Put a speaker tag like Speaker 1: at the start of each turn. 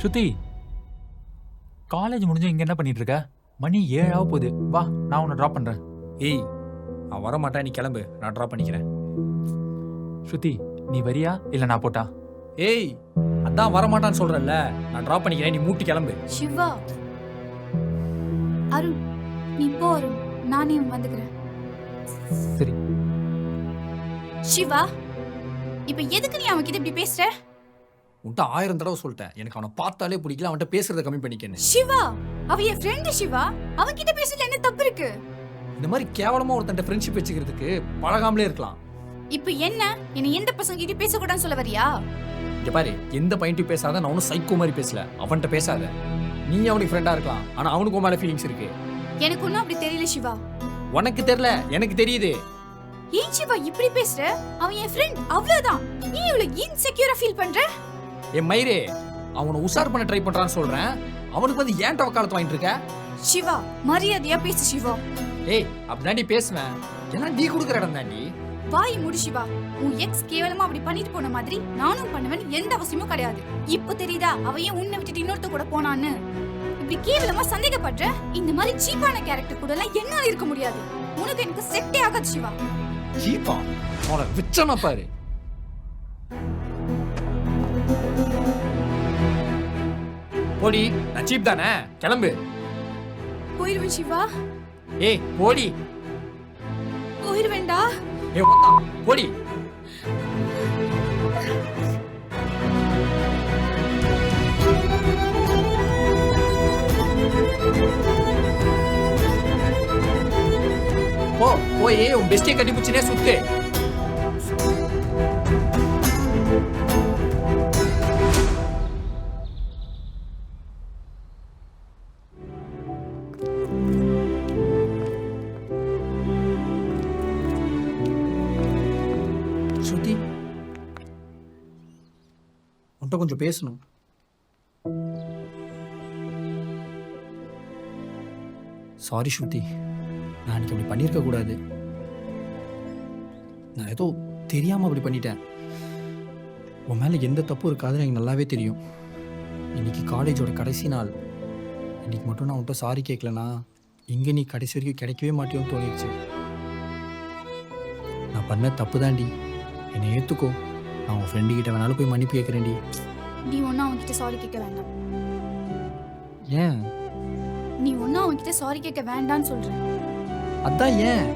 Speaker 1: ஸ்ருதி, college முடிஞ்சு இங்க என்ன பண்ணிட்டு இருக்க? மணி 7 ஆக போகுது. வா, நான் உன்னை ட்ராப் பண்றேன்.
Speaker 2: ஏய், அவன் வர மாட்டான், நீ கிளம்பு, நான் ட்ராப் பண்ணிக்கிறேன்.
Speaker 1: ஸ்ருதி, நீ வரியா இல்ல நான் போட்டா?
Speaker 2: ஏய், அதான் வர மாட்டான்னு சொல்றேன்ல, நான் ட்ராப் பண்ணிக்கிறேன், நீ மூட்டி கிளம்பு.
Speaker 3: சிவா, அருண் நீ போ அருண், நானே வந்துக்கிறேன்.
Speaker 1: சரி.
Speaker 3: சிவா, இப்ப எதுக்கு நீ அவன்கிட்ட இப்படி பேசுற?
Speaker 2: உன்கிட்ட 1000 தடவை சொல்லிட்டேன், எனக்கு அவனை பார்த்தாலே பிடிக்கல, அவன்கிட்ட பேசுறத கம்மி பண்ணிக்கன்னு.
Speaker 3: சிவா, அவ என் ஃப்ரெண்ட் சிவா, அவன்கிட்ட பேசுறதுல என்ன தப்பு இருக்கு?
Speaker 2: இந்த மாதிரி கேவலமா ஒருத்தன்ட்ட ஃப்ரெண்ட்ஷிப் வச்சுக்கிறதுக்கு பழகாமலே இருக்கலாம்.
Speaker 3: இப்ப என்ன எந்த பசங்க கிட்ட பேசக்கூடாதுன்னு சொல்ல வரியா?
Speaker 2: இங்க பாரு, எந்த பையன்ட்டும் பேசாத, நான் ஒன்னும் சைக்கோ மாதிரி பேசல, அவன்கிட்ட பேசாத. நீ அவனுக்கு ஃப்ரெண்டா இருக்கலாம், ஆனா அவனுக்கு மேல ஃபீலிங்ஸ் இருக்கு.
Speaker 3: எனக்கு ஒன்னும் அப்படி தெரியல சிவா.
Speaker 2: உனக்கு தெரியல, எனக்கு தெரியுது.
Speaker 3: ஏன் சிவா இப்படி பேசுற? அவன் என் ஃப்ரெண்ட், அவ்வளவுதான். நீ இவ்வளவு இன்செக்யூரா ஃபீல் பண்ற?
Speaker 2: என் மயிரே, அவனை உஷார் பண்ண ட்ரை பண்றான்னு சொல்றேன், அவனுக்கு வந்து ஏன்ட்ட வக்காலத்து வாங்கிட்டு இருக்க?
Speaker 3: சிவா, மரியாதையா பேசு சிவா.
Speaker 2: ஏய், அப்படிதாண்டி பேசுவேன், எல்லாம் நீ கொடுக்குற இடம் தாண்டி.
Speaker 3: வாய் முடி சிவா. உன் எக்ஸ் கேவலமா அப்படி பண்ணிட்டு போன மாதிரி நானும் பண்ணுவேன், எந்த அவசியமும் கிடையாது. இப்போ தெரியுதா அவ ஏன் உன்னை விட்டுட்டு இன்னொருத்த கூட போனான்னு? இப்படி கேவலமா சந்தேகப்படுற? இந்த மாதிரி சீப்பான கேரக்டர் கூட எல்லாம் என்னால இருக்க முடியாது. உனக்கு எனக்கு செட்டே ஆகாது சிவா.
Speaker 2: சீப்பா, அவனை விச்சமா பாரு. போடி, நான் சீப் தானே, கிளம்பு.
Speaker 3: போயிருவேன் சிவா,
Speaker 2: ஏய் போடி.
Speaker 3: போயிருவேண்டா.
Speaker 2: ஏய் ஓத்தா, போடி. போ, போய் உன் பெஸ்டியை கட்டி பிடிச்சினே சுத்து. ஸ்ருதி, உன்கிட்ட கொஞ்சம் பேசணும். சாரி ஸ்ருதி, நான் அன்னைக்கு அப்படி பண்ணியிருக்க கூடாது. நான் ஏதோ தெரியாம அப்படி பண்ணிட்டேன். உன் மேல எந்த தப்பும் இருக்காதுன்னு எனக்கு நல்லாவே தெரியும். இன்னைக்கு காலேஜோட கடைசி நாள். இன்னைக்கு மட்டும் நான் உன்கிட்ட சாரி கேட்கலனா இங்கே நீ கடைசி வரைக்கும் கிடைக்கவே மாட்டேன்னு தோணிடுச்சு. நான் பண்ண தப்பு தாண்டி, என்னை ஏற்றுக்கோ. நான் உன் ஃப்ரெண்டு கிட்ட வேணாலும் போய் மன்னிப்பு கேட்குறேன்டி.
Speaker 3: நீ ஒன்னும் அவன்கிட்ட சாரி கேட்க வேண்டாம்.
Speaker 2: ஏன்?
Speaker 3: நீ ஒன்னும் அவன்கிட்ட சாரி கேட்க வேண்டாம்னு சொல்றேன்.
Speaker 2: அதான் ஏன்?